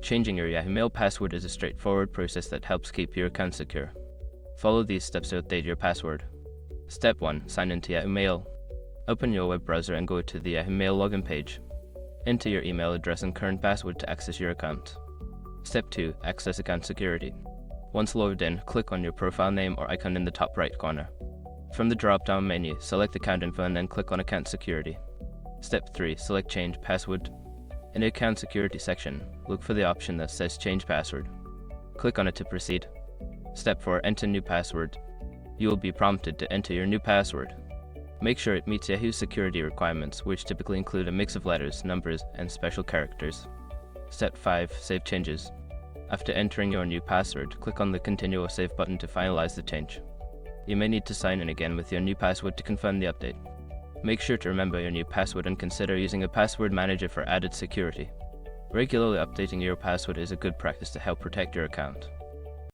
Changing your Yahoo Mail password is a straightforward process that helps keep your account secure. Follow these steps to update your password. Step 1. Sign into Yahoo Mail. Open your web browser and go to the Yahoo Mail login page. Enter your email address and current password to access your account. Step 2. Access account security. Once logged in, click on your profile name or icon in the top right corner. From the drop-down menu, select Account Info and then click on Account Security. Step 3. Select Change Password. In the Account Security section, look for the option that says Change Password. Click on it to proceed. Step 4. Enter new password. You will be prompted to enter your new password. Make sure it meets Yahoo's security requirements, which typically include a mix of letters, numbers, and special characters. Step 5. Save changes. After entering your new password, click on the Continue or Save button to finalize the change. You may need to sign in again with your new password to confirm the update. Make sure to remember your new password and consider using a password manager for added security. Regularly updating your password is a good practice to help protect your account.